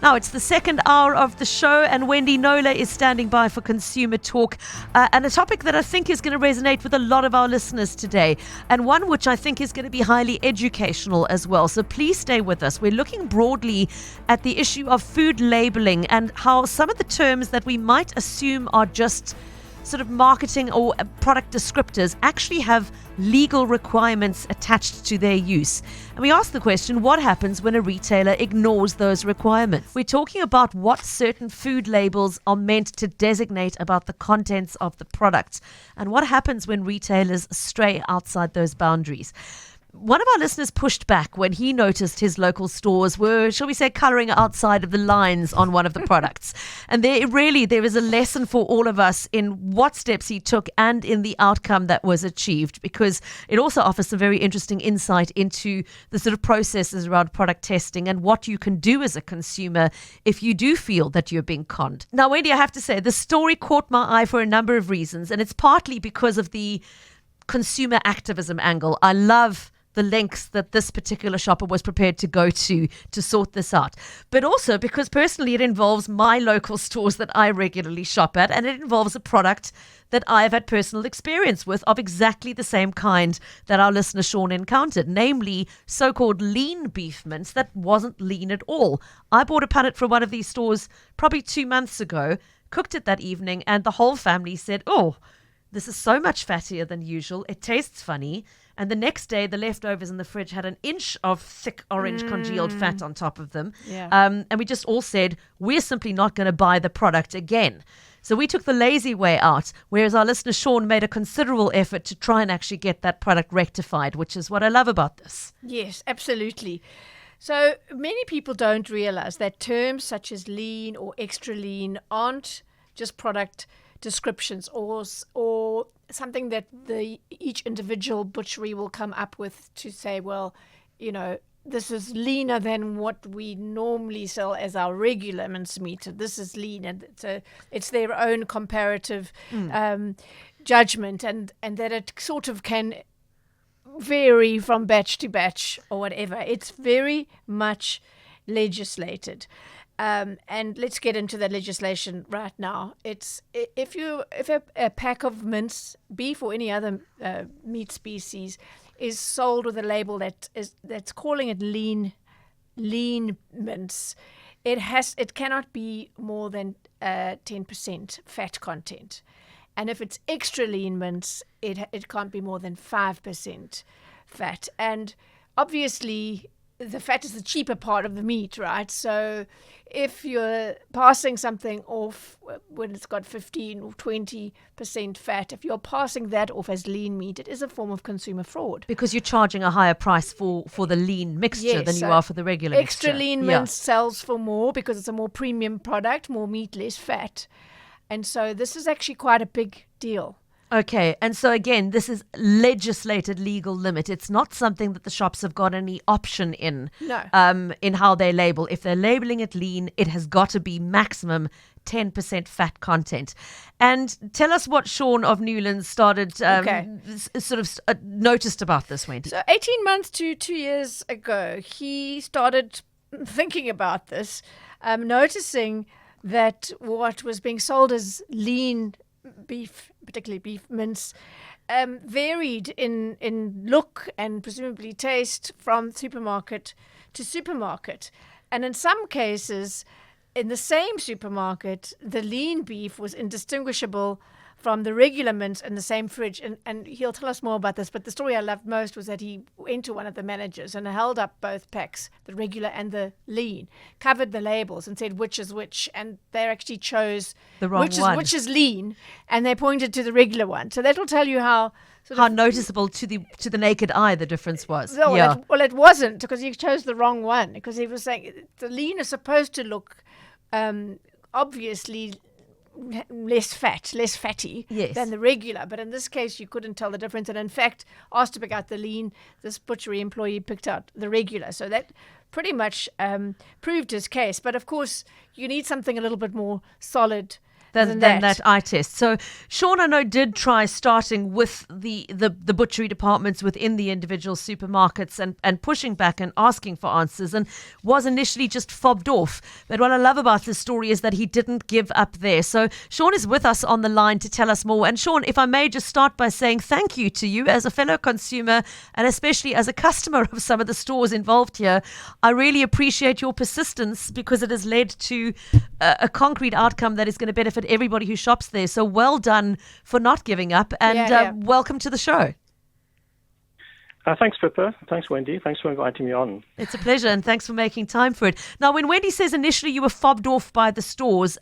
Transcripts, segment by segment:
Now, it's the second hour of the show, and Wendy Knowler is standing by for Consumer Talk, and a topic that I think is going to resonate with a lot of our listeners today, and one which I think is going to be highly educational as well. So please stay with us. We're looking broadly at the issue of food labeling and how some of the terms that we might assume are just sort of marketing or product descriptors actually have legal requirements attached to their use. And we ask the question, what happens when a retailer ignores those requirements? We're talking about what certain food labels are meant to designate about the contents of the product, and what happens when retailers stray outside those boundaries. One of our listeners pushed back when he noticed his local stores were, shall we say, colouring outside of the lines on one of the products. And there is a lesson for all of us in what steps he took and in the outcome that was achieved, because it also offers some very interesting insight into the sort of processes around product testing and what you can do as a consumer if you do feel that you're being conned. Now, Wendy, I have to say, the story caught my eye for a number of reasons, and it's partly because of the consumer activism angle. I love the lengths that this particular shopper was prepared to go to sort this out. But also because personally it involves my local stores that I regularly shop at, and it involves a product that I've had personal experience with of exactly the same kind that our listener Sean encountered, namely so-called lean beef mince that wasn't lean at all. I bought a punnet from one of these stores probably 2 months ago, cooked it that evening, and the whole family said, "Oh, this is so much fattier than usual. It tastes funny." And the next day, the leftovers in the fridge had an inch of thick orange congealed fat on top of them. Yeah. And we just all said, we're simply not going to buy the product again. So we took the lazy way out, whereas our listener Sean made a considerable effort to try and actually get that product rectified, which is what I love about this. Yes, absolutely. So many people don't realize that terms such as lean or extra lean aren't just product descriptions or something that each individual butchery will come up with to say, well, this is leaner than what we normally sell as our regular mincemeat. This is lean, and so it's their own comparative judgment, and that it sort of can vary from batch to batch or whatever. It's very much legislated. And let's get into the legislation right now. It's if a pack of mince beef or any other meat species is sold with a label that's calling it lean mince, it cannot be more than 10% fat content, and if it's extra lean mince, it can't be more than 5% fat. And obviously, the fat is the cheaper part of the meat, right? So if you're passing something off when it's got 15 or 20% fat, if you're passing that off as lean meat, it is a form of consumer fraud. Because you're charging a higher price for the lean mixture than you are for the regular extra mixture. Lean mince sells for more because it's a more premium product, more meat, less fat. And so this is actually quite a big deal. Okay, and so again, this is legislated legal limit. It's not something that the shops have got any option in. No. In how they label. If they're labeling it lean, it has got to be maximum 10% fat content. And tell us what Sean of Newlands started noticed about this, Wendy. So 18 months to 2 years ago, he started thinking about this, noticing that what was being sold as lean beef, particularly beef mince, varied in look and presumably taste from supermarket to supermarket. And in some cases, in the same supermarket, the lean beef was indistinguishable from the regular mince in the same fridge. And he'll tell us more about this, but the story I loved most was that he went to one of the managers and held up both packs, the regular and the lean, covered the labels and said which is which, and they actually chose the wrong one. Which is lean, and they pointed to the regular one. So that will tell you how noticeable to the naked eye the difference was. Well, it wasn't, because he chose the wrong one, because he was saying the lean is supposed to look obviously less fatty than the regular, but in this case you couldn't tell the difference, and in fact asked to pick out the lean, this butchery employee picked out the regular. So that pretty much proved his case. But of course you need something a little bit more solid than that eye test. So Sean, I know, did try starting with the butchery departments within the individual supermarkets and pushing back and asking for answers, and was initially just fobbed off. But what I love about this story is that he didn't give up there. So Sean is with us on the line to tell us more. And Sean, if I may just start by saying thank you to you as a fellow consumer and especially as a customer of some of the stores involved here. I really appreciate your persistence because it has led to a concrete outcome that is going to benefit everybody who shops there. So well done for not giving up, and welcome to the show. Thanks, Pippa. Thanks, Wendy. Thanks for inviting me on. It's a pleasure, and thanks for making time for it. Now, when Wendy says initially you were fobbed off by the stores,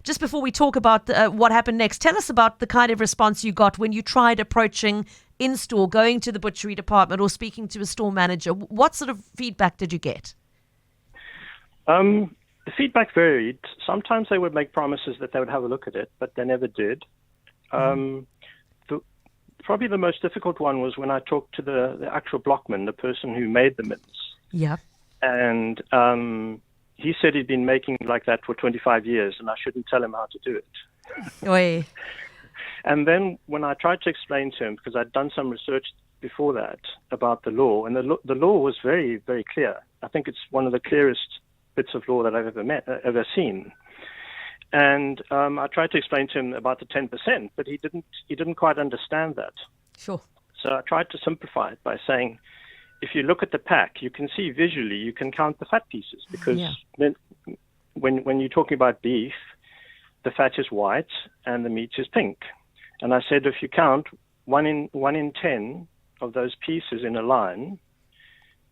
just before we talk about what happened next, tell us about the kind of response you got when you tried approaching in-store, going to the butchery department or speaking to a store manager. What sort of feedback did you get? The feedback varied. Sometimes they would make promises that they would have a look at it, but they never did. Probably the most difficult one was when I talked to the actual blockman, the person who made the mince. Yeah. And he said he'd been making like that for 25 years, and I shouldn't tell him how to do it. Oy. And then when I tried to explain to him, because I'd done some research before that about the law, and the law was very, very clear. I think it's one of the clearest bits of law that I've ever seen. And I tried to explain to him about the 10%, but he didn't quite understand that. Sure. So I tried to simplify it by saying, if you look at the pack, you can see visually, you can count the fat pieces, because when you're talking about beef, the fat is white and the meat is pink. And I said, if you count 1 in 10 of those pieces in a line,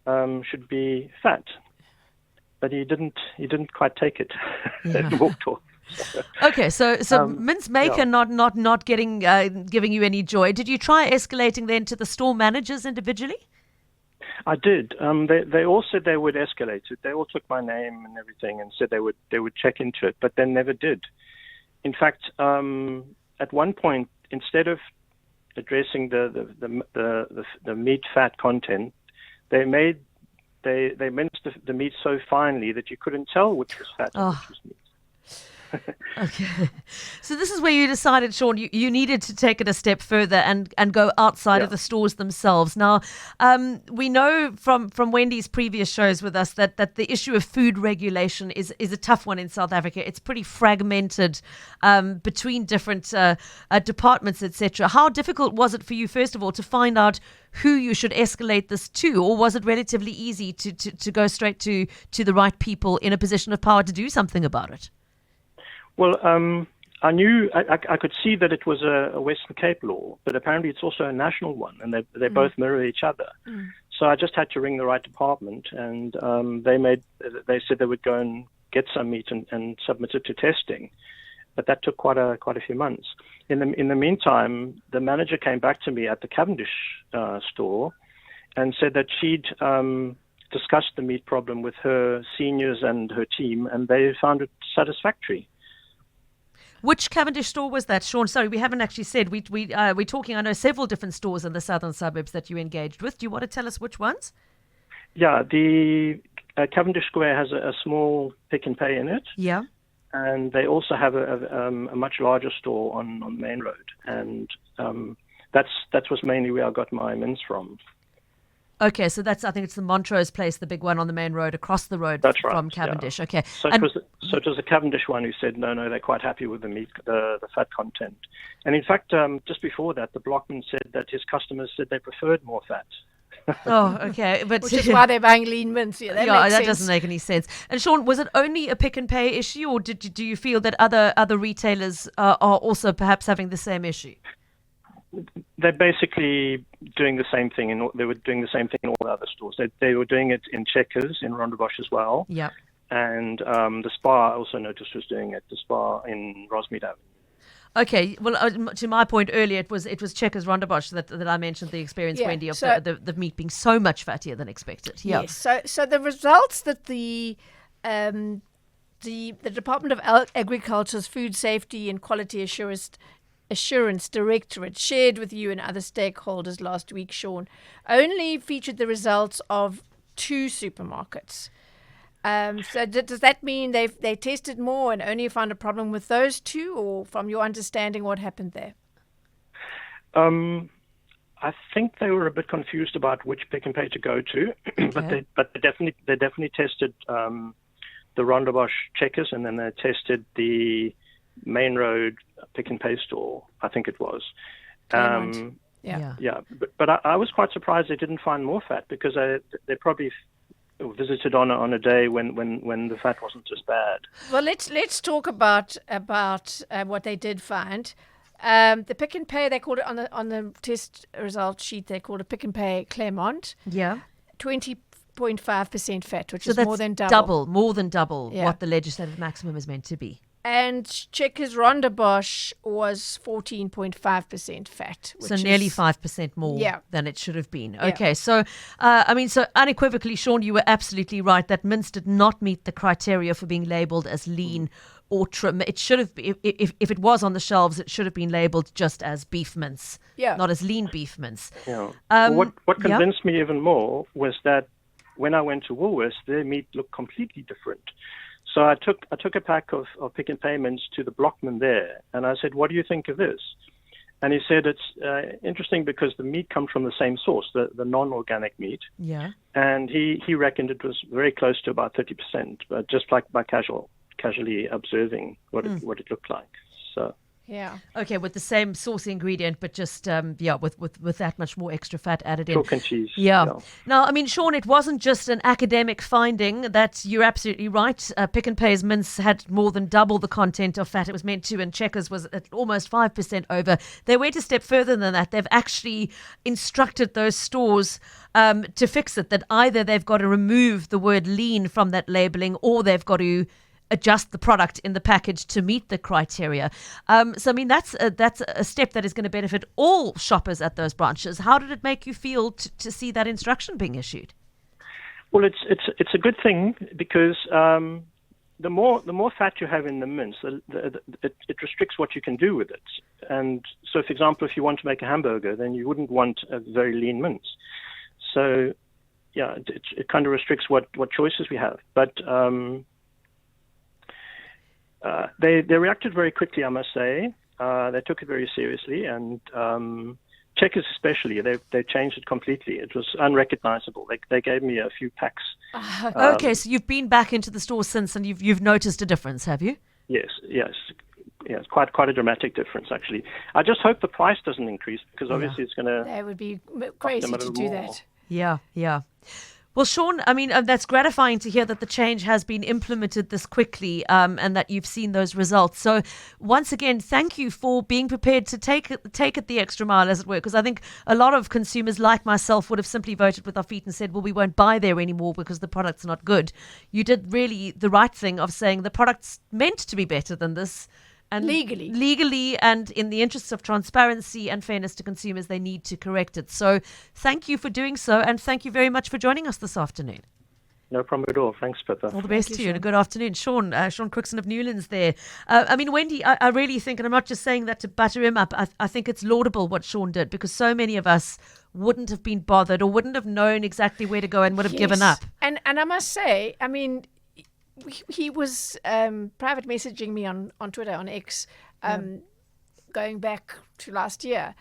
should be fat. But he didn't quite take it. He walked off. Okay, so mince maker not getting giving you any joy. Did you try escalating then to the store managers individually? I did. They all said they would escalate it. They all took my name and everything and said they would check into it, but they never did. In fact, at one point, instead of addressing the meat fat content, they minced the meat so finely that you couldn't tell which was fat and which was meat. Okay. So this is where you decided, Sean, you needed to take it a step further and go outside of the stores themselves. Now, we know from Wendy's previous shows with us that the issue of food regulation is a tough one in South Africa. It's pretty fragmented between different departments, etc. How difficult was it for you, first of all, to find out who you should escalate this to, or was it relatively easy to go straight to the right people in a position of power to do something about it? Well, I knew I could see that it was a Western Cape law, but apparently it's also a national one, and they both mirror each other. So I just had to ring the right department, and they said they would go and get some meat and submit it to testing, but that took quite a few months. In the meantime, the manager came back to me at the Cavendish store and said that she'd discussed the meat problem with her seniors and her team, and they found it satisfactory. Which Cavendish store was that, Sean? Sorry, we haven't actually said. We're talking, I know, several different stores in the southern suburbs that you engaged with. Do you want to tell us which ones? Yeah, the Cavendish Square has a small Pick and Pay in it. Yeah. And they also have a much larger store on Main Road. And that was mainly where I got my mince from. Okay, so I think it's the Montrose place, the big one on the Main Road, across the road from Cavendish. Yeah. Okay. So it was a Cavendish one who said, no, they're quite happy with the meat, the fat content. And in fact, just before that, the blockman said that his customers said they preferred more fat. Oh, okay. But which is why they're buying lean mince. Yeah, that doesn't make any sense. And Sean, was it only a Pick and Pay issue, or do you feel that other retailers are also perhaps having the same issue? They're basically doing the same thing, and they were doing the same thing in all the other stores. They were doing it in Checkers in Rondebosch as well. Yeah. And the Spa I also noticed was doing it. The Spa in Rosemead Avenue. Okay, well, to my point earlier, it was Checkers Rondebosch that I mentioned the experience, Wendy, of the meat being so much fattier than expected. Yeah. Yes. So the results that the Department of Agriculture's Food Safety and Quality Assurance Directorate shared with you and other stakeholders last week, Sean, only featured the results of 2 supermarkets. So does that mean they tested more and only found a problem with those two, or from your understanding, what happened there? I think they were a bit confused about which Pick and Pay to go to, Okay. but they definitely tested the Rondebosch Checkers, and then they tested the Main Road Pick and Pay store, I think it was. Claremont. Yeah. Yeah, but I was quite surprised they didn't find more fat, because they probably visited on a day when the fat wasn't as bad. Well, let's talk about what they did find. The Pick and Pay, they called it on the test result sheet, they called it Pick and Pay Claremont, Yeah. 20.5% fat, which So is that's more than double. more than double Yeah. what the legislative maximum is meant to be. And Checkers Rondebosch was 14.5% fat. So which nearly is- 5% more Yeah. than it should have been. Yeah. Okay, so so unequivocally, Sean, you were absolutely right that mince did not meet the criteria for being labelled as lean or trim. It should have been, if it was on the shelves, it should have been labelled just as beef mince, Yeah. not as lean beef mince. Yeah. Um, Well, what yeah. convinced me even more was that when I went to Woolworths, their meat looked completely different. So I took a pack of Pick and Pay mince to the blockman there, and I said, "What do you think of this?" And he said, "It's interesting because the meat comes from the same source, the non-organic meat." Yeah. And he reckoned it was very close to about 30%, but just like by casually observing what it looked like. So. Yeah. Okay, with the same source ingredient, but just with that much more extra fat added in. Chalk and cheese. Yeah. Now, I mean, Sean, it wasn't just an academic finding. That you're absolutely right. Pick and Pay's mince had more than double the content of fat it was meant to, and Checkers was at almost 5% over. They went a step further than that. They've actually instructed those stores to fix it. That either they've got to remove the word lean from that labeling, or they've got to adjust the product in the package to meet the criteria. So, I mean, that's a step that is going to benefit all shoppers at those branches. How did it make you feel to see that instruction being issued? Well, it's a good thing, because the more fat you have in the mince, it restricts what you can do with it. And so, for example, if you want to make a hamburger, then you wouldn't want a very lean mince. So, yeah, it kind of restricts what choices we have. But they reacted very quickly, I must say. They took it very seriously, and Checkers especially, they changed it completely. It was unrecognizable. They gave me a few packs. Okay, so you've been back into the store since, and you've noticed a difference, have you? Yes. It's quite a dramatic difference, actually. I just hope the price doesn't increase, because obviously it's going to. That would be crazy to do that. Yeah. Well, Sean, I mean, that's gratifying to hear that the change has been implemented this quickly, and that you've seen those results. So once again, thank you for being prepared to take it the extra mile, as it were, because I think a lot of consumers like myself would have simply voted with our feet and said, well, we won't buy there anymore because the product's not good. You did really the right thing of saying the product's meant to be better than this. And legally, and in the interests of transparency and fairness to consumers, they need to correct it. So thank you for doing so, and thank you very much for joining us this afternoon. No problem at all. Thanks, Pippa. All the best to you, and a good afternoon. Sean Crookston of Newlands there. I mean, Wendy, I really think, and I'm not just saying that to butter him up, I think it's laudable what Sean did, because so many of us wouldn't have been bothered or wouldn't have known exactly where to go and would have given up. And I must say, I mean, he was private messaging me on Twitter, on X, going back to last year.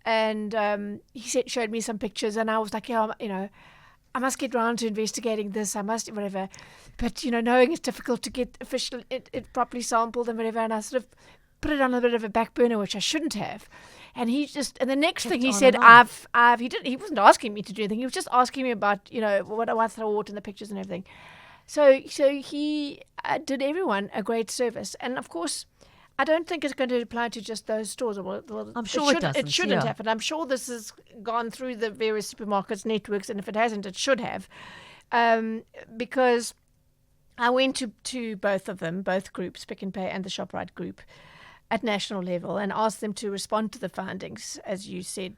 And he showed me some pictures, and I was like, I must get round to investigating this. I must, whatever. But, knowing it's difficult to get official, it properly sampled and whatever. And I sort of put it on a bit of a back burner, which I shouldn't have. And and the next thing he said, he wasn't asking me to do anything. He was just asking me about, what I thought and the pictures and everything. So he did everyone a great service. And of course, I don't think it's going to apply to just those stores. Well, I'm sure it doesn't. It shouldn't have. And I'm sure this has gone through the various supermarkets, networks, and if it hasn't, it should have. Because I went to both of them, both groups, Pick and Pay and the ShopRite group, at national level, and asked them to respond to the findings, as you said,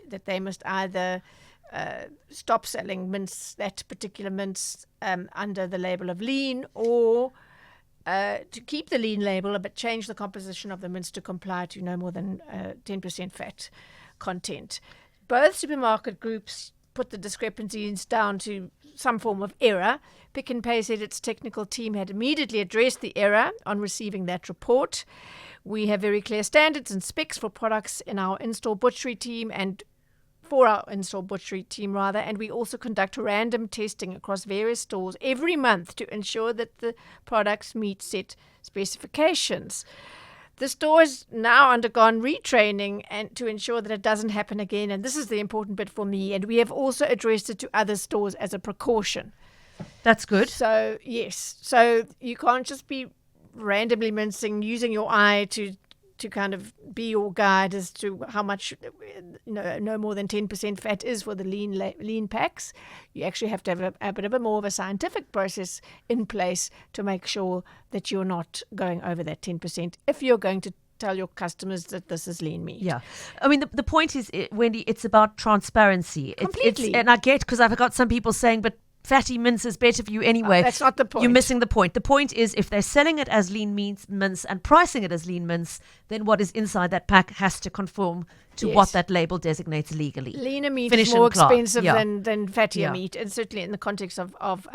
that they must either stop selling that particular mince under the label of lean, or to keep the lean label but change the composition of the mince to comply to no more than 10% fat content. Both supermarket groups put the discrepancies down to some form of error. Pick n Pay said its technical team had immediately addressed the error on receiving that report. We have very clear standards and specs for products in our in-store butchery team and we also conduct random testing across various stores every month to ensure that the products meet set specifications. The store has now undergone retraining and to ensure that it doesn't happen again, and this is the important bit for me, and we have also addressed it to other stores as a precaution. That's good. So, yes. So you can't just be randomly mincing, using your eye to kind of be your guide as to how much, no more than 10% fat is for the lean packs. You actually have to have a bit of more of a scientific process in place to make sure that you're not going over that 10% if you're going to tell your customers that this is lean meat. Yeah. I mean, the point is, Wendy, it's about transparency. Completely. And I get, because I've got some people saying, but fatty mince is better for you anyway. That's not the point. You're missing the point. The point is, if they're selling it as lean mince and pricing it as lean mince, then what is inside that pack has to conform to what that label designates legally. Leaner meat Finish is more and cloth. expensive than fattier meat, and certainly in the context of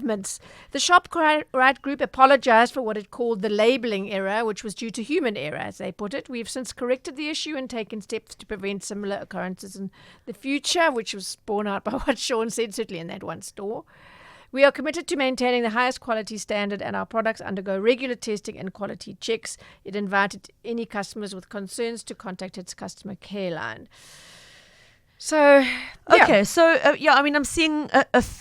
mince. The Shop Right Group apologized for what it called the labeling error, which was due to human error, as they put it. We've since corrected the issue and taken steps to prevent similar occurrences in the future, which was borne out by what Sean said, certainly in that one store. We are committed to maintaining the highest quality standard, and our products undergo regular testing and quality checks. It invited any customers with concerns to contact its customer care line. So, okay, so I mean, I'm seeing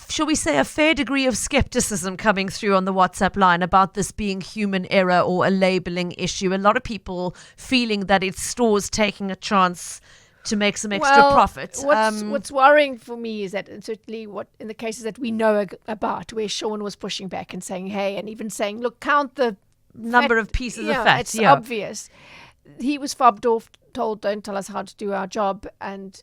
shall we say, a fair degree of skepticism coming through on the WhatsApp line about this being human error or a labeling issue. A lot of people feeling that it's stores taking a chance to make some extra profit. What's worrying for me is that, and certainly in the cases that we know about, where Sean was pushing back and saying, hey, and even saying, look, count the number of pieces of fat. It's obvious. He was fobbed off, told, don't tell us how to do our job, and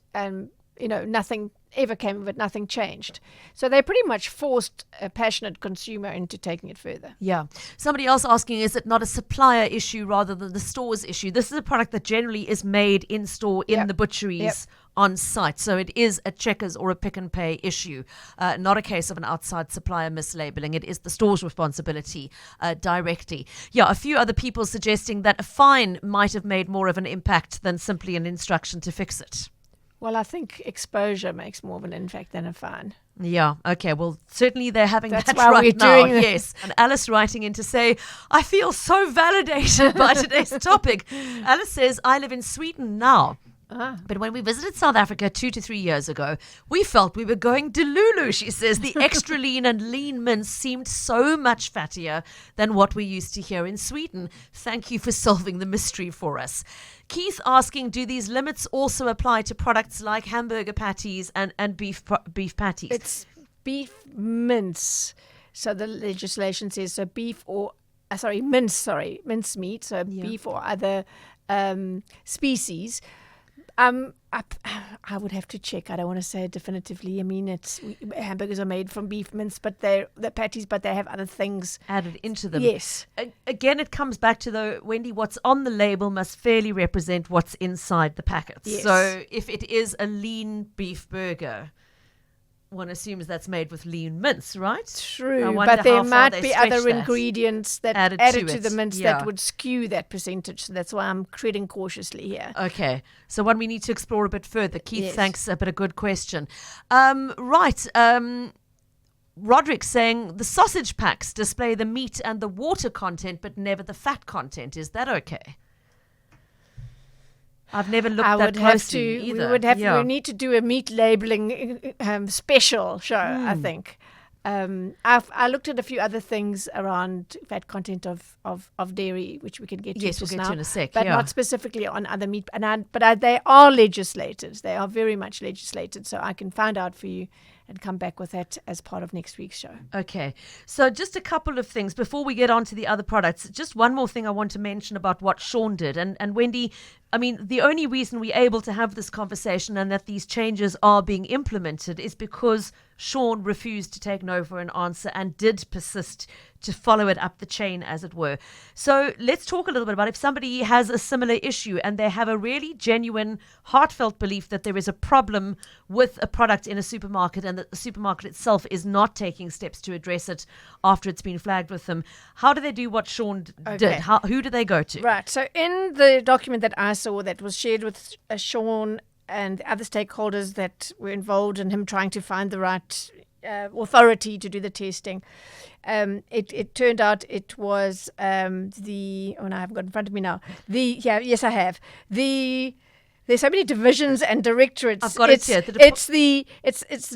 nothing ever came of it, nothing changed. So they pretty much forced a passionate consumer into taking it further. Yeah. Somebody else asking, is it not a supplier issue rather than the store's issue? This is a product that generally is made in store in the butcheries on site. So it is a Checkers or a Pick n Pay issue, not a case of an outside supplier mislabeling. It is the store's responsibility directly. Yeah, a few other people suggesting that a fine might have made more of an impact than simply an instruction to fix it. Well, I think exposure makes more of an impact than a fine. Yeah, okay. Well, certainly they're having That's that why right we're now. doing Yes. And Alice writing in to say, I feel so validated by today's topic. Alice says, I live in Sweden now. But when we visited South Africa 2 to 3 years ago, we felt we were going delulu, she says. The extra lean and lean mince seemed so much fattier than what we used to hear in Sweden. Thank you for solving the mystery for us. Keith asking, do these limits also apply to products like hamburger patties and beef patties? It's beef mince. So the legislation says so mince meat, so beef or other species. I would have to check. I don't want to say it definitively. I mean, hamburgers are made from beef mince, but they're patties, but they have other things added into them. Yes. Again, it comes back to, though, Wendy, what's on the label must fairly represent what's inside the packets. Yes. So if it is a lean beef burger, one assumes that's made with lean mince, right? True, but there might be other ingredients that added to the mince that would skew that percentage. So that's why I'm treading cautiously here. Okay, so one we need to explore a bit further. Keith, thanks, but a good question. Roderick saying the sausage packs display the meat and the water content, but never the fat content. Is that okay? I've never looked that closely either. We need to do a meat labeling special show, I think. I looked at a few other things around fat content of dairy, which we can get to. Yes, we'll get to in a sec. But not specifically on other meat. But they are legislated. They are very much legislated. So I can find out for you and come back with that as part of next week's show. Okay. So just a couple of things before we get on to the other products. Just one more thing I want to mention about what Sean did. And Wendy, I mean, the only reason we're able to have this conversation and that these changes are being implemented is because Sean refused to take no for an answer and did persist to follow it up the chain, as it were. So let's talk a little bit about if somebody has a similar issue and they have a really genuine, heartfelt belief that there is a problem with a product in a supermarket and that the supermarket itself is not taking steps to address it after it's been flagged with them. How do they do what Sean did? Who do they go to? Right. So in the document that I saw that was shared with Sean and the other stakeholders that were involved in him trying to find the right authority to do the testing, it turned out it was no, I haven't got it in front of me now. Yes, I have. There's so many divisions and directorates. I've got it here. It's the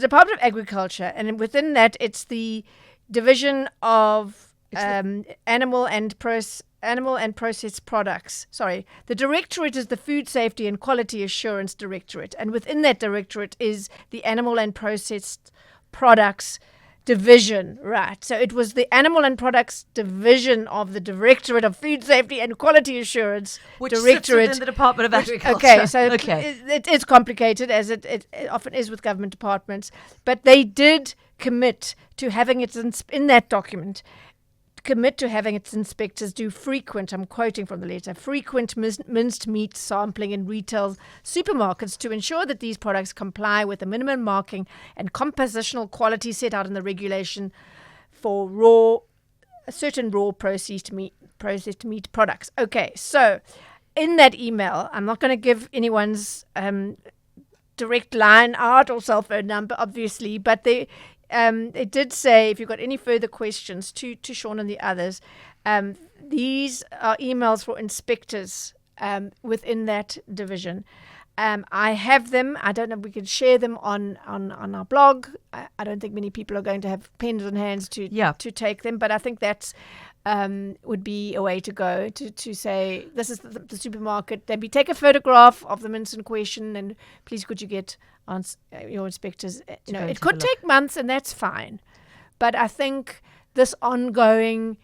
Department of Agriculture, and within that, it's the Division of Animal and Processed Products. Sorry, the directorate is the Food Safety and Quality Assurance Directorate, and within that directorate is the Animal and Processed Products Division. Right. So it was the Animal and Products Division of the Directorate of Food Safety and Quality Assurance, which sits within the Department of Agriculture. Okay, so it is complicated, as it often is with government departments, but they did commit to having it in that document. Commit to having its inspectors do frequent, I'm quoting from the letter, frequent minced meat sampling in retail supermarkets to ensure that these products comply with the minimum marking and compositional quality set out in the regulation for certain raw processed meat products. Okay, so in that email, I'm not going to give anyone's direct line out or cell phone number, obviously, but it did say, if you've got any further questions to Sean and the others, these are emails for inspectors within that division. I have them. I don't know if we can share them on our blog. I don't think many people are going to have pens in hands to take them, but I think that's would be a way to go to say, this is the supermarket. Maybe take a photograph of the mince in question, and please could you get your inspectors. It could take months, and that's fine. But I think this ongoing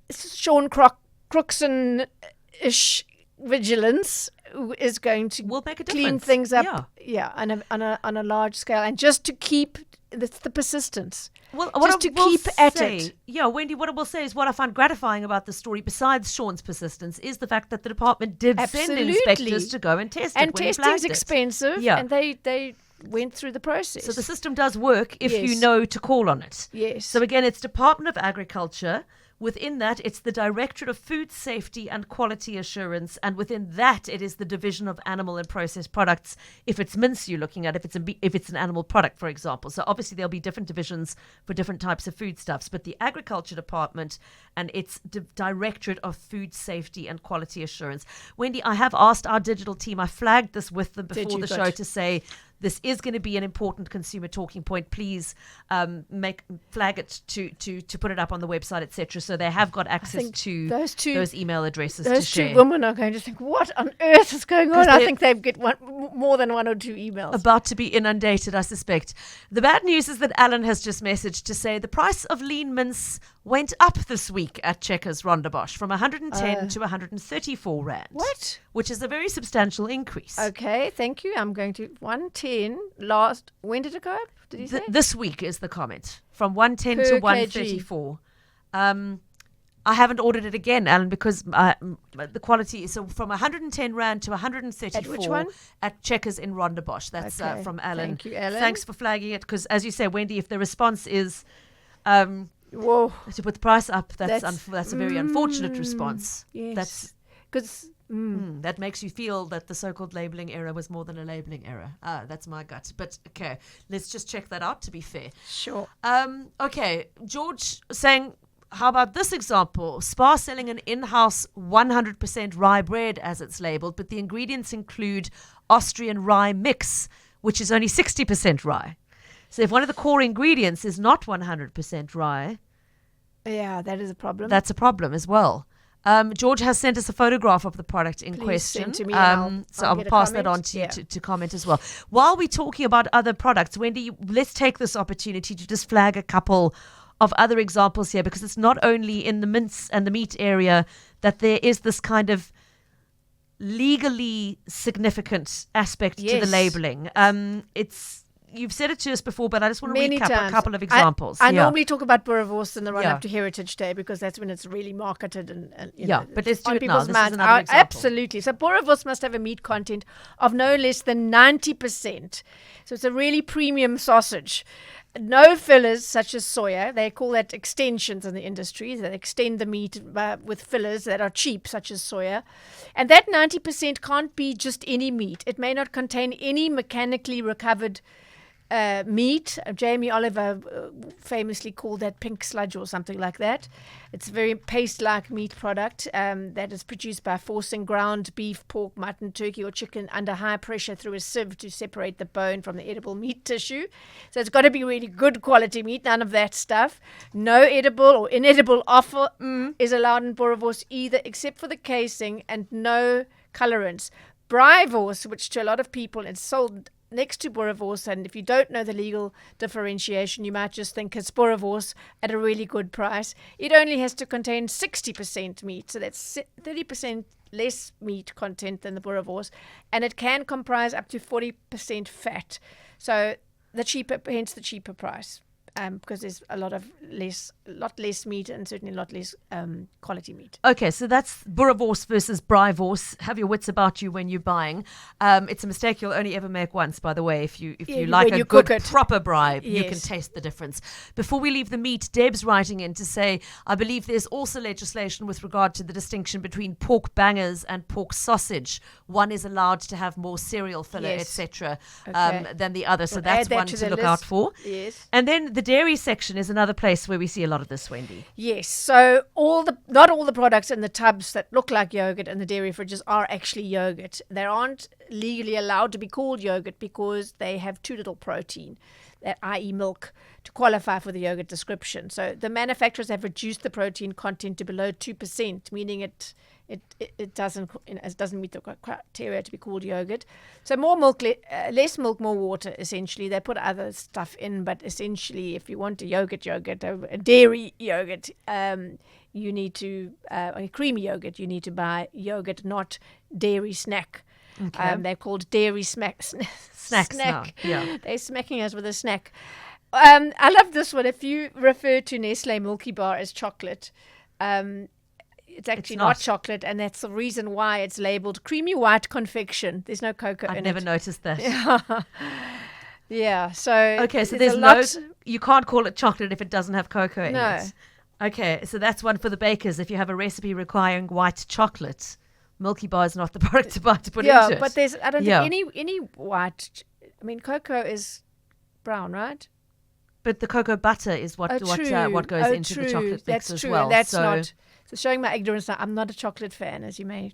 Sean Crookson-ish vigilance is going to clean things up. On a large scale, and just to keep the persistence. Well, just to keep at it. Yeah, Wendy, what I will say is what I find gratifying about the story, besides Sean's persistence, is the fact that the department did send inspectors to go and test it. And testing's expensive, and they went through the process. So the system does work if you know to call on it. Yes. So again, it's Department of Agriculture. Within that, it's the Directorate of Food Safety and Quality Assurance, and within that, it is the Division of Animal and Processed Products. If it's mince you're looking at, if it's an animal product, for example. So obviously there'll be different divisions for different types of foodstuffs, but the Agriculture Department and its Directorate of Food Safety and Quality Assurance. Wendy, I have asked our digital team, I flagged this with them before the show to say, this is going to be an important consumer talking point. Please flag it to put it up on the website, etc. So they have got access to those email addresses to share. Those two women are going to think, what on earth is going on? I think they've got more than one or two emails. About to be inundated, I suspect. The bad news is that Alan has just messaged to say the price of lean mince went up this week at Checkers Rondebosch from 110 to 134 Rand. What? Which is a very substantial increase. Okay, thank you. I'm going to 110 when did it go up? Did you say? This week is the comment. From 110 to 134. I haven't ordered it again, Alan, because the quality is from 110 Rand to 134 at which one? At Checkers in Rondebosch. That's from Alan. Thank you, Alan. Thanks for flagging it, because as you say, Wendy, if the response is whoa, to put the price up, that's a very unfortunate response. Yes. That's because that makes you feel that the so-called labeling error was more than a labeling error. That's my gut. But okay, let's just check that out to be fair. Sure. Okay, George saying, how about this example? Spar selling an in-house 100% rye bread as it's labeled, but the ingredients include Austrian rye mix, which is only 60% rye. So if one of the core ingredients is not 100% rye, yeah, that is a problem. That's a problem as well. George has sent us a photograph of the product in question. Send to me and I'll pass that on to you to comment as well. While we're talking about other products, Wendy, let's take this opportunity to just flag a couple of other examples here, because it's not only in the mince and the meat area that there is this kind of legally significant aspect to the labeling. It's you've said it to us before, but I just want to Many recap a times. couple of examples. I normally talk about boerewors in the run Yeah. up to Heritage Day because that's when it's really marketed and Yeah, know, but let's do on it now. people's This is minds. another example. Absolutely. So boerewors must have a meat content of no less than 90%. So it's a really premium sausage. No fillers such as soya. They call that extensions in the industry. They extend the meat with fillers that are cheap, such as soya. And that 90% can't be just any meat. It may not contain any mechanically recovered meat. Jamie Oliver famously called that pink sludge or something like that. It's a very paste-like meat product that is produced by forcing ground beef, pork, mutton, turkey or chicken under high pressure through a sieve to separate the bone from the edible meat tissue. So it's got to be really good quality meat, none of that stuff. No edible or inedible offal is allowed in boerewors either, except for the casing, and no colorants. Braaivors, which to a lot of people is sold next to boerewors, and if you don't know the legal differentiation, you might just think it's boerewors at a really good price. It only has to contain 60% meat, so that's 30% less meat content than the boerewors, and it can comprise up to 40% fat. So hence the cheaper price. Because there's a lot less meat and certainly a lot less quality meat. Okay, so that's boerewors versus braaivors. Have your wits about you when you're buying. It's a mistake you'll only ever make once, by the way. If you like a good proper braai, you can taste the difference. Before we leave the meat, Deb's writing in to say, I believe there's also legislation with regard to the distinction between pork bangers and pork sausage. One is allowed to have more cereal filler, etc., than the other. So that's one to look out for. Yes. And then the dairy section is another place where we see a lot of this, Wendy. Yes. So not all the products in the tubs that look like yogurt in the dairy fridges are actually yogurt. They aren't legally allowed to be called yogurt because they have too little protein, i.e. milk, to qualify for the yogurt description. So the manufacturers have reduced the protein content to below 2%, meaning it doesn't meet the criteria to be called yogurt. So more milk, less milk, more water, essentially. They put other stuff in, but essentially if you want a dairy yogurt, you need to, a creamy yogurt, you need to buy yogurt, not dairy snack. Okay. They're called dairy snacks now. Yeah. They're smacking us with a snack. I love this one. If you refer to Nestle Milky Bar as chocolate, it's actually not chocolate, and that's the reason why it's labeled creamy white confection. There's no cocoa in it. I've never noticed that. Yeah. So okay, so there's you can't call it chocolate if it doesn't have cocoa in it. Okay, so that's one for the bakers. If you have a recipe requiring white chocolate, Milky Bar is not the product to buy to put into it. Yeah, but I don't think any white. I mean, cocoa is brown, right? But the cocoa butter is what goes into the chocolate mix as well. That's not. So showing my ignorance now, I'm not a chocolate fan, as you may.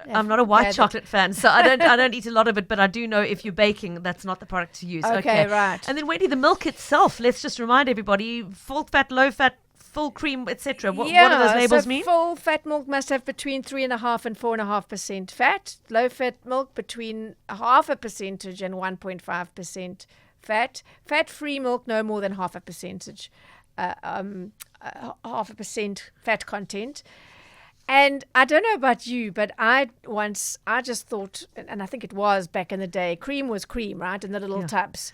I'm not a white chocolate fan, so I don't eat a lot of it, but I do know if you're baking, that's not the product to use. Okay, right. And then Wendy, the milk itself. Let's just remind everybody: full fat, low fat, full cream, etc. What do those labels mean? Full fat milk must have between 3.5% and 4.5% fat. Low fat milk between 0.5% and 1.5% fat. Fat-free milk no more than 0.5%. 0.5% fat content. And I don't know about you, but I just thought, and I think it was back in the day, cream was cream, right, in the little tubs.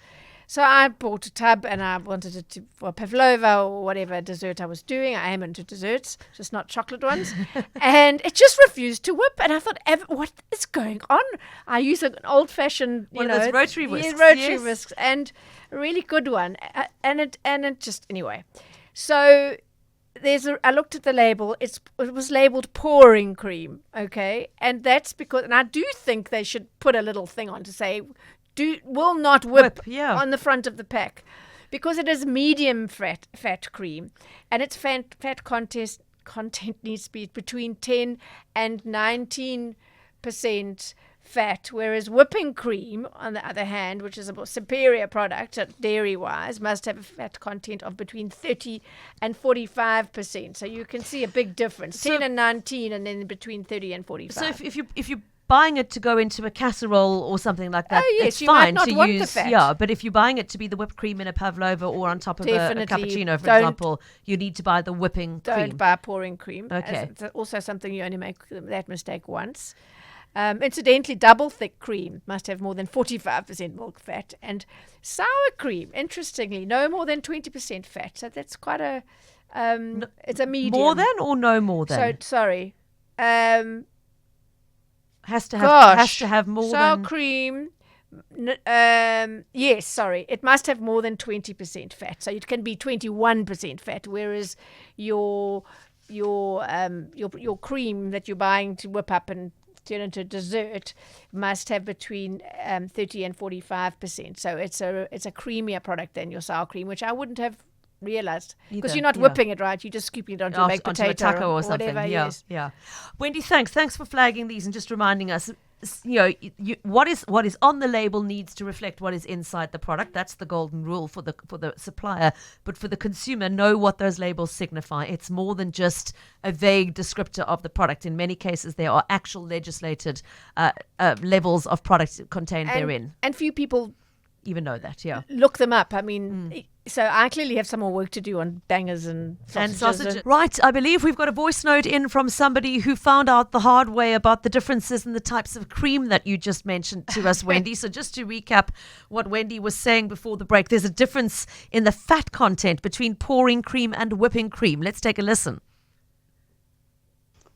So I bought a tub and I wanted it for pavlova or whatever dessert I was doing. I am into desserts, just not chocolate ones. And it just refused to whip. And I thought, what is going on? I use an old-fashioned, one of those rotary whisks. Rotary whisks, and a really good one. And it just, anyway. So I looked at the label. It was labeled pouring cream, okay? And that's because, and I do think they should put a little thing on to say, will not whip on the front of the pack, because it is medium fat cream, and its fat content needs to be between 10 and 19% fat, whereas whipping cream, on the other hand, which is a more superior product dairy-wise, must have a fat content of between 30 and 45%. So you can see a big difference, 10 and 19, and then between 30 and 45. So if you're buying it to go into a casserole or something like that, it's you fine might not to want use. The fat. Yeah, but if you're buying it to be the whipped cream in a pavlova or on top of a cappuccino, for example, you need to buy the whipping cream. Don't buy pouring cream. Okay. It's also something you only make that mistake once. Incidentally, double thick cream must have more than 45% milk fat, and sour cream, interestingly, no more than 20% fat. So that's quite a it's a medium. More than or no more than? So sorry. Has to Gosh, have more sour than cream. Yes, sorry. It must have more than 20% fat. So it can be 21% fat, whereas your cream that you're buying to whip up and turn into dessert must have between 30 and 45%. So it's a creamier product than your sour cream, which I wouldn't have realized because you're not whipping it, right? You're just scooping it onto a baked potato a taco or something. whatever. Yeah, Yes. yeah. Wendy, thanks for flagging these and just reminding us. What is on the label needs to reflect what is inside the product. That's the golden rule for the supplier. But for the consumer, know what those labels signify. It's more than just a vague descriptor of the product. In many cases, there are actual legislated levels of products contained therein. And few people even know that. Yeah, look them up. I mean. So I clearly have some more work to do on bangers and sausages. Right, I believe we've got a voice note in from somebody who found out the hard way about the differences in the types of cream that you just mentioned to us, Wendy. So just to recap what Wendy was saying before the break, there's a difference in the fat content between pouring cream and whipping cream. Let's take a listen.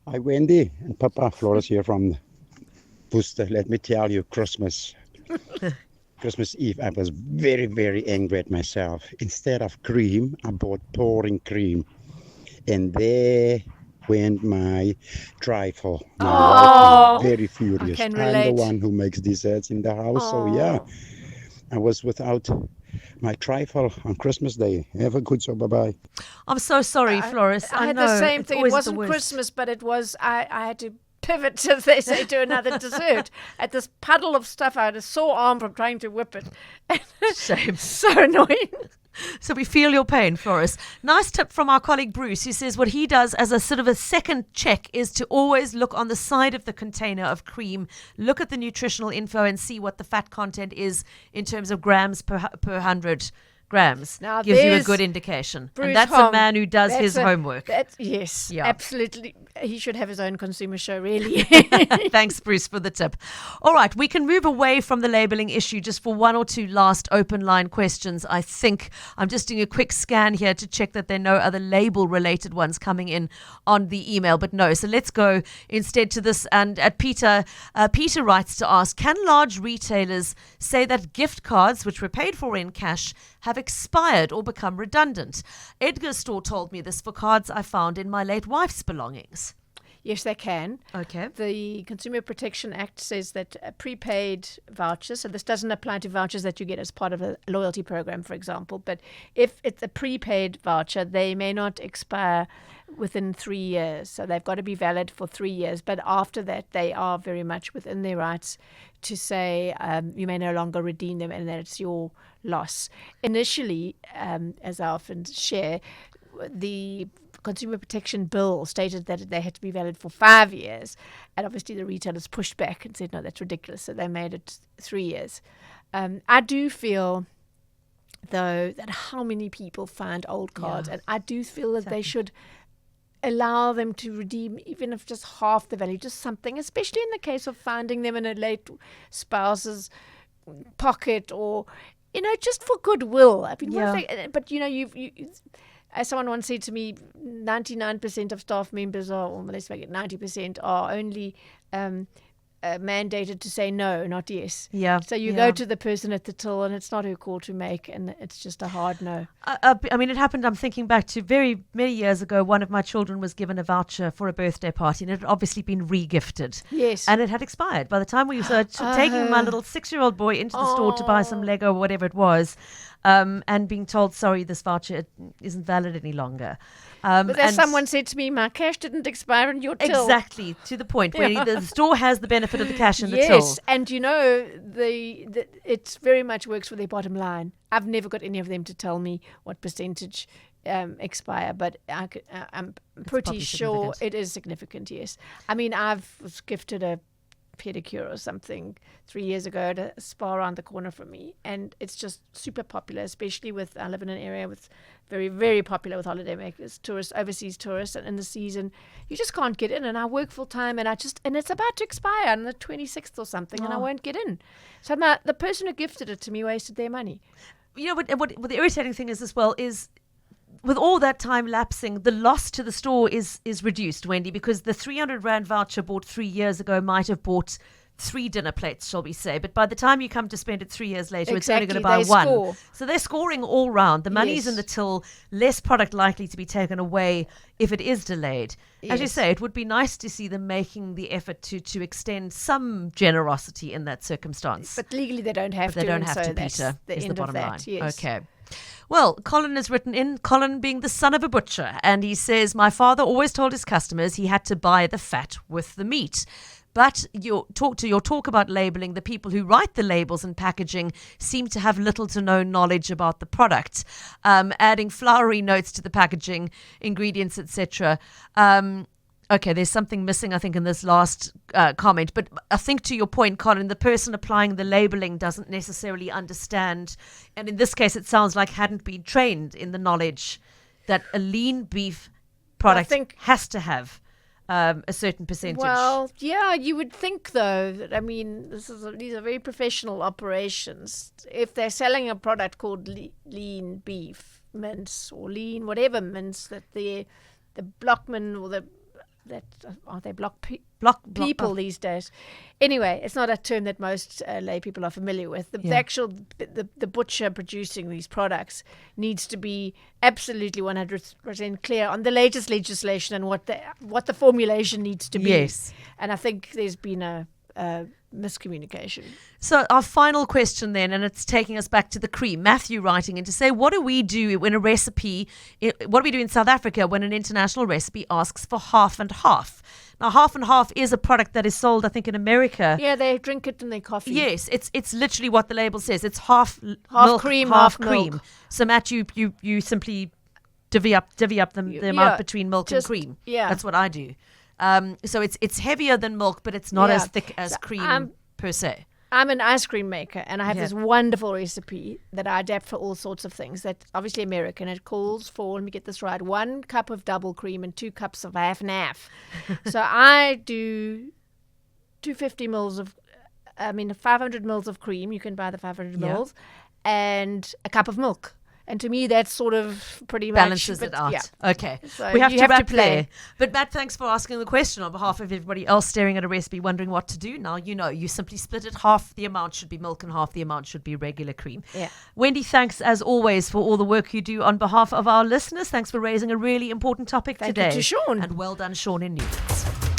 Hi, Wendy and Pippa. Flores here from Worcester. Let me tell you, Christmas Eve, I was very, very angry at myself. Instead of cream, I bought pouring cream. And there went my trifle. My wife was very furious. I'm the one who makes desserts in the house. So, yeah, I was without my trifle on Christmas Day. Have a good show. Bye-bye. I'm so sorry, Flores. I had the same thing. It wasn't Christmas, but it was, I had to pivot, as they say, to another dessert. At this puddle of stuff, I had a sore arm from trying to whip it. Shame. So annoying. So we feel your pain, Flores. Nice tip from our colleague Bruce, who says what he does as a sort of a second check is to always look on the side of the container of cream, look at the nutritional info and see what the fat content is in terms of grams per 100 grams. Now gives you a good indication. Bruce and that's Hom. a man who does his homework. Yes, Yeah. absolutely. He should have his own consumer show, really. Thanks, Bruce, for the tip. All right, we can move away from the labeling issue just for one or two last open line questions. I think I'm just doing a quick scan here to check that there are no other label related ones coming in on the email, but no. So let's go instead to this. And at Peter writes to ask, can large retailers say that gift cards, which were paid for in cash, have expired or become redundant? Edgar's store told me this for cards I found in my late wife's belongings. Yes, they can. Okay. The Consumer Protection Act says that prepaid vouchers, so this doesn't apply to vouchers that you get as part of a loyalty program, for example, but if it's a prepaid voucher, they may not expire within 3 years. So they've got to be valid for 3 years. But after that, they are very much within their rights to say you may no longer redeem them and that it's your loss. Initially, as I often share, the Consumer Protection Bill stated that they had to be valid for 5 years. And obviously the retailers pushed back and said, no, that's ridiculous. So they made it 3 years. I do feel, though, that how many people find old cards. And I do feel that they should allow them to redeem even if just half the value, just something, especially in the case of finding them in a late spouse's pocket or, just for goodwill. I mean, but, you as someone once said to me, 99% of staff members are, or let's make it 90%, are only mandated to say no, not yes. Yeah. So you go to the person at the till and it's not her call to make and it's just a hard no. I mean, it happened, I'm thinking back to very many years ago, one of my children was given a voucher for a birthday party and it had obviously been re-gifted. Yes. And it had expired. By the time we were taking my little 6-year-old boy into the store to buy some Lego or whatever it was, and being told, sorry, this voucher isn't valid any longer. But as someone said to me, my cash didn't expire in your till. Exactly, to the point where the store has the benefit of the cash in the till. Yes, and it very much works for their bottom line. I've never got any of them to tell me what percentage expire, but I'm pretty sure it is significant, yes. I mean, I was gifted a pedicure or something 3 years ago at a spa around the corner from me, and it's just super popular, especially with, I live in an area with very, very popular with holidaymakers, tourists, overseas tourists, and in the season you just can't get in, and I work full time, and it's about to expire on the 26th or something, and I won't get in. So the person who gifted it to me wasted their money. You know what the irritating thing is as well is, with all that time lapsing, the loss to the store is reduced, Wendy, because the 300 Rand voucher bought 3 years ago might have bought 3 dinner plates, shall we say. But by the time you come to spend it 3 years later, it's only going to buy one. Score. So they're scoring all round. The money's Yes. in the till, less product likely to be taken away if it is delayed. As you Yes. say, it would be nice to see them making the effort to extend some generosity in that circumstance. But legally they don't have But to. they don't and have so to, that's Peter, the is end the bottom of that. line. Yes. Okay. Well, Colin has written in, Colin being the son of a butcher, and he says, my father always told his customers he had to buy the fat with the meat. But your talk about labeling, the people who write the labels and packaging seem to have little to no knowledge about the product, adding flowery notes to the packaging, ingredients, etc. Okay, there's something missing, I think, in this last comment. But I think to your point, Colin, the person applying the labeling doesn't necessarily understand. And in this case, it sounds like hadn't been trained in the knowledge that a lean beef product has to have a certain percentage. Well, yeah, you would think, though, that, I mean, these are very professional operations. If they're selling a product called lean beef mince or lean whatever mince, that the blockman or are they block people these days? Anyway, it's not a term that most lay people are familiar with. The actual the butcher producing these products needs to be absolutely 100% clear on the latest legislation and what the formulation needs to be. Yes. And I think there's been a miscommunication. So our final question then, and it's taking us back to the cream. Matthew writing in to say, what do we do when what do we do in South Africa when an international recipe asks for half and half? Now, half and half is a product that is sold, I think, in America. Yeah, they drink it in their coffee. Yes, it's literally what the label says. It's half milk, cream, half half cream. milk. So Matt, you simply divvy up the amount between milk and cream. Yeah. That's what I do. So it's heavier than milk, but it's not as thick as cream per se. I'm an ice cream maker, and I have this wonderful recipe that I adapt for all sorts of things. That's obviously American. It calls for, let me get this right, 1 cup of double cream and 2 cups of half and half. So I do 500 mils of cream. You can buy the 500 mils, and a cup of milk. And to me, that's sort of pretty much balances it out. Yeah. Okay. So we have you to have wrap to play. there. But Matt, thanks for asking the question on behalf of everybody else staring at a recipe, wondering what to do. Now you simply split it. Half the amount should be milk and half the amount should be regular cream. Yeah. Wendy, thanks as always for all the work you do on behalf of our listeners. Thanks for raising a really important topic Thank today. you to Sean. And well done, Sean in Newlands.